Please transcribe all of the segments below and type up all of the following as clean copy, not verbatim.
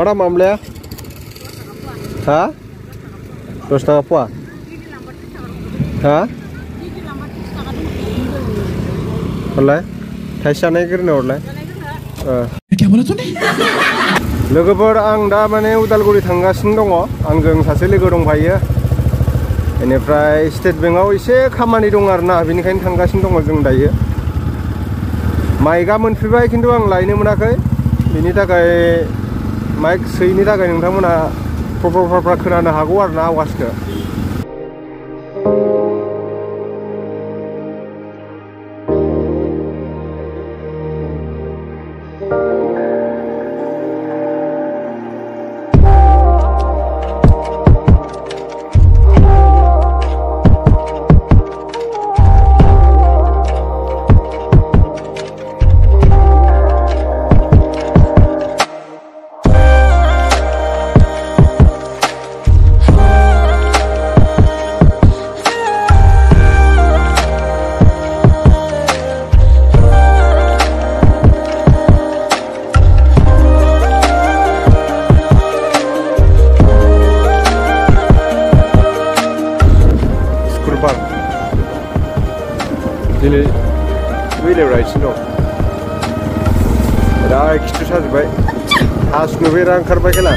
Mana mamlaya? Ha? 10 taka puah? Ha? Orlay? Thaisa naikirne orlay? क्या बोला तूने? लोगोफोर आं दा माने उदालगुरि थांगासिनो दङ आंजों सासे लोगो दंफायो बेनिफ्राय स्टेट बेंकआव एसे खामानि दं आरोना बेनिखायनो थांगासिनो दङ जों दायो माइकआ मोनफैबाय खिन्थु आं लायनो मोनाखै बेनि थाखाय माइक सोयैनि थाखाय नोंथांमोनहा प्रपार खोनानो हागौ आरोना आवाजखौ दिनै बैलायगासिनो दं दा खिथु साजोब्बाय हासुनो बेरा ओंखारबाय खेला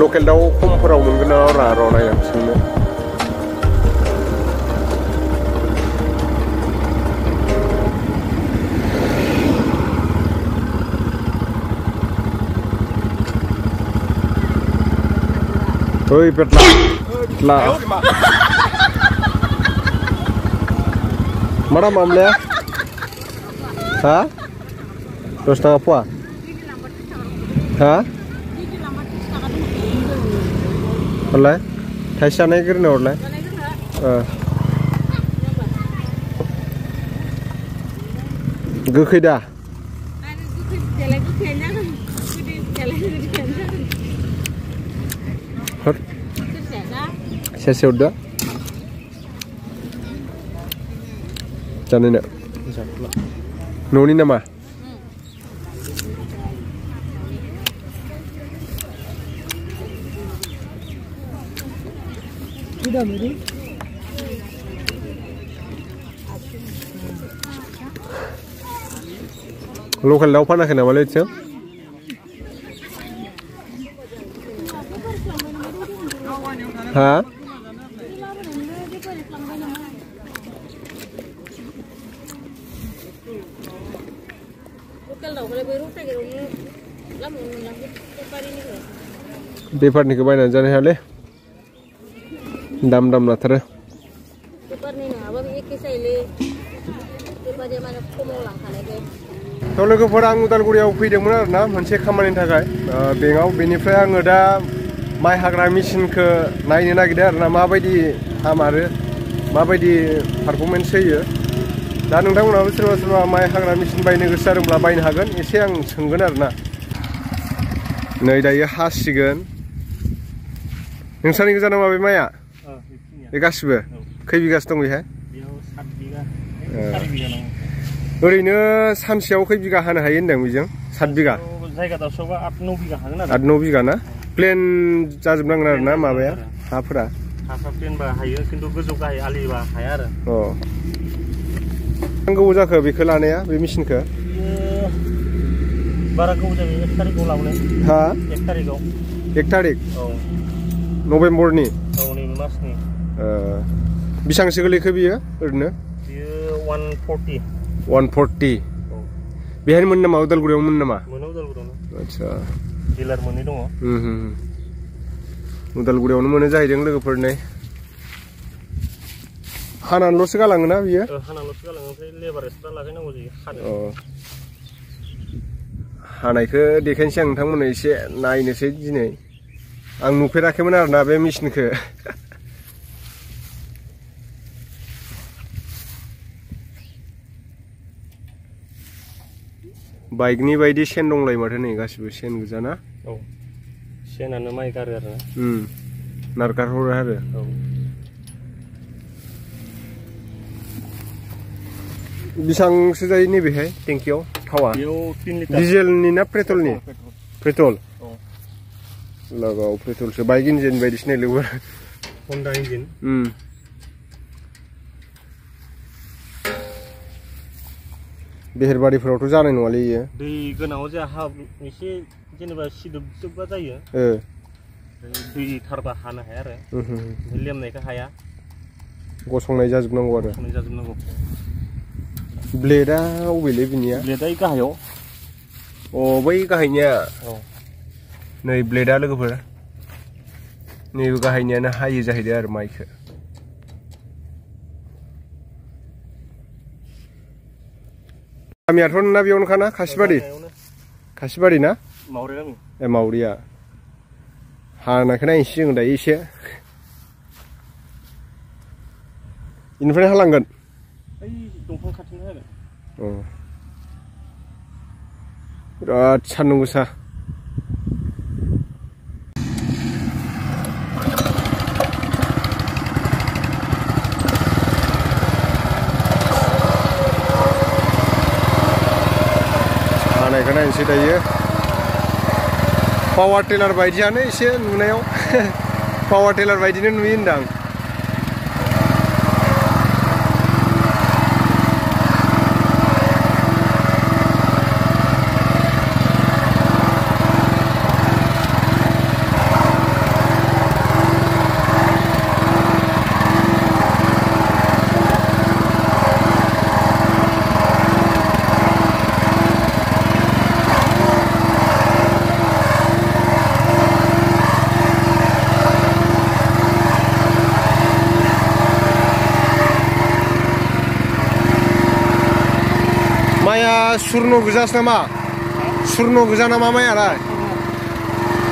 लकेल दाउ खमफोराव मोनगोन ना र' नायनानै सोंनो Oi, petla. Petla. Mana mamlaya? Ha? 10 taka puah? Ha? Orlay? Thaisa naikirne orlay? Gokhै दा? Saya udah jangan noni nama lokal daw panas kena balik sih ha बेफारनिखौ बायनानै जानो हायालै दाम लाथारो थ' लोगोफोर आं उदालगुरियाव फैदोंमोन आरोना मोनसे खामानिनि थाखाय बेंकआव बेनिफ्राय आङो दा माइ हाग्रा मेचिनखौ नायनो नागिरदों आरोना माबायदि हामारो माबायदि पारफरमेन्स होयो दा नोंथांमोनाबो सोरबा माइ हाग्रा मेचिन बायनो गोसो जादोंब्ला बायनो हागोन एसे आं सोंगोन आरोना नै दायो हासिगोन नोंसानि गोजा नामा बे माइआ बे गासिबो खै बिगासो दं बेहाय ओरैनो सानसेयाव खै बिगा हानो हायो होनदों बेजों 7 बिगा जायगा दावसोबा 8-9 बिगा हागोन आरो 8-9 बिगा ना प्लेन जाजोबनांगोन आरोना माबाया हाफोरा हाफोरा प्लेनबा हायो खिन्थु गोजौ गाहाय आलिबा हाया आरो गोबाव जाखो बेखौ लानाया बे मेचिनखौ बारा गोबाव जाबाय 1 तारिखआव लाबोनाय हा 1 तारिखआव 1 तारिख औ नभेम्बरनि औ नैबे मासनि बेसेबांसो गोलैखो बियो ओरैनो बियो 140 बेहाय मोन नामा उदालगुरियाव मोन नामा मोनो उदालगुरियावनो आच्छा डिलार मोननै दङ उदालगुरियावनो मोनो जाहैदों लोगोफोरनि हानानैल'सो गालाङोना बियो हानानैल'सो गालाङो ओमफ्राय लेबार एक्सट्रा लागायनांगौ जायो हानायखौ देखायनोसै आं नोंथांमोननो एसे नायनोसै दिनै आं नुफेराखैमोन आरोना बे मेचिनखौ बाइकनि बायदि सेन दंलाय माथो नै गासिबो सेन गोजा ना औ सेनानो माइ गारो आरो नारगार हरो आरो बेसेबांसो जायो नैबेहाय टेंकियाव थावा? बेयाव 3 लिटार। डिजेलनि ना पेट्रलनि? पेट्रल। लगाव पेट्रलसो बाइक इन्जिन बायदिसिना लोगो हन्डा इन्जिन। बेहेरबारिफोरावथ' जानाय नङालै इयो। दै गोनाङाव जोंहा एसे जेनेबा सिदोबदोबबा जायो। दै थारबा हानो हाया आरो लेमनायखौ हाया। गसंनाय जाजोबनांगौ आरो। गसंनाय जाजोबनांगौ। ब्लेडआ अबेलै बिनिया? ब्लेडआ गाहायाव। अ बै गाहायनिया। नै ब्लेडआ लोगोफोर। नैबे गाहायनियानो हायो जाहैदों आरो माइखौ। गामियाथ' नोंना बेयावनोखाना खासिबारि? खासिबारि ना? मावरि गामि। ए मावरिया। हानायखौ नायनोसै जों दायो एसे। इनिफ्राय हालांगोन? ओइ दंफां खाथिनि हागोन। बिराद सान्दुं गोसा। हानायखौ नायनोसै दायो। पावार टेलार बायदियानो एसे नुनायाव। पावार टेलार बायदिनो नुयो होनदां। माइया सुर्न गोजासो नामा? सुर्न गोजा नामा माइयालाय?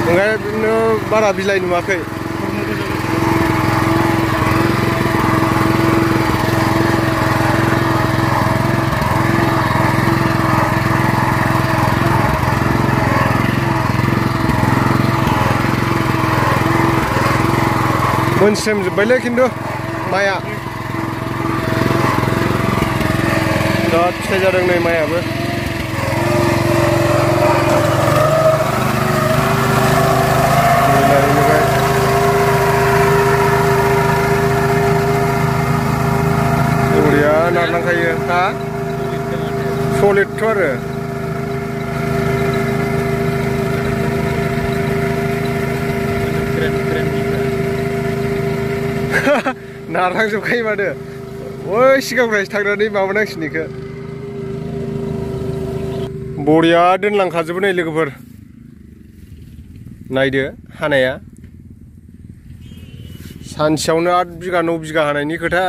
ओंखायनो बारा बिलाइ नुवाखै। मोनस्रेमजोब्बायलै खिन्थु माइया। बिराद फिथाइ जादों नै माइयाबो। बरिया नारलांखायो। हा? सलिडथ' आरो। नारलांजोबखायो माथो। बै सिगांनिफ्रायसो थांनानै माबानांसिगोन बेखौ। बरिया दोनलांखाजोबो नै लोगोफोर। नायदो हानाया। सानसेयावनो 8 बिगा 9 बिगा हानायनि खोथा।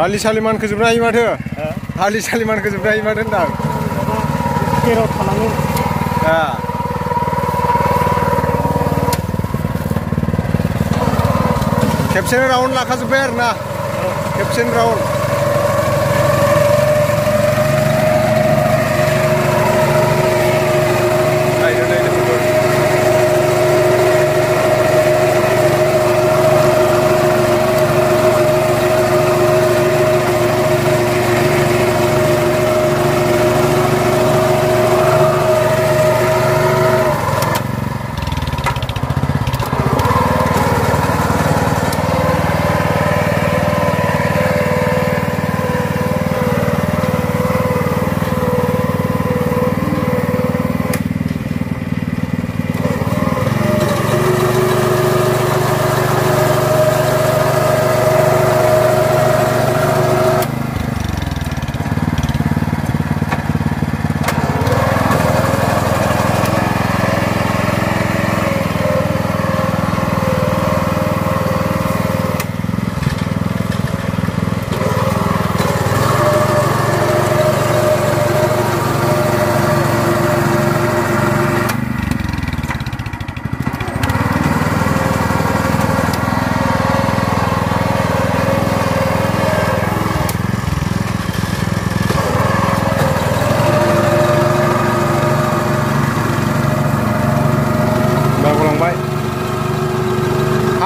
आलि सालिमान खोजोबनो हायो माथो। आलि सालिमान खोजोबनो हायो माथो होनदां। जेराव थानांगौ। खेबसेनो राउन्ड लाखाजोब्बाय आरो ना। खेबसेनो राउन्ड।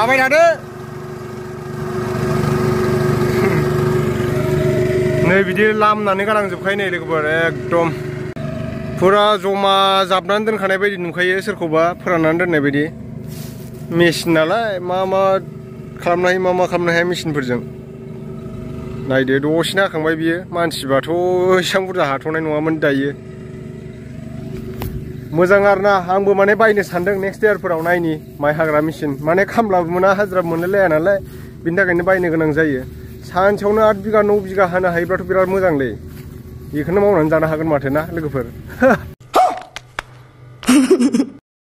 हाबाय थादो नै बिदि लामनानै गालांजोबखायो नै लोगोफोर एकदम फुरा जमा जाबनानै दोनखानाय बायदि नुखायो सोरखौबा फोराननानै दोननाय बायदि मेचिन नालाय मा खालामनो हायो मा खालामनो हाया मेचिनफोरजों नायदो दसेनो हाखांबाय बियो मानसिबाथ' एसेबां बुरजा हाथ'नाय नङामोन दायो मोजां आरोना आंबो माने बायनो सानदों नेक्स्ट इयारफोराव नायनि माइ हाग्रा मेचिन माने खामलाबो मोना हाजिराबो मोनलायलाया नालाय बिनि थाखायनो बायनो गोनां जायो सानसेयावनो 8 बिगा 9 बिगा हानो हायोब्लाथ' बिराद मोजांलै बेखौनो मावनानै जानो हागोन माथो ना लोगोफोर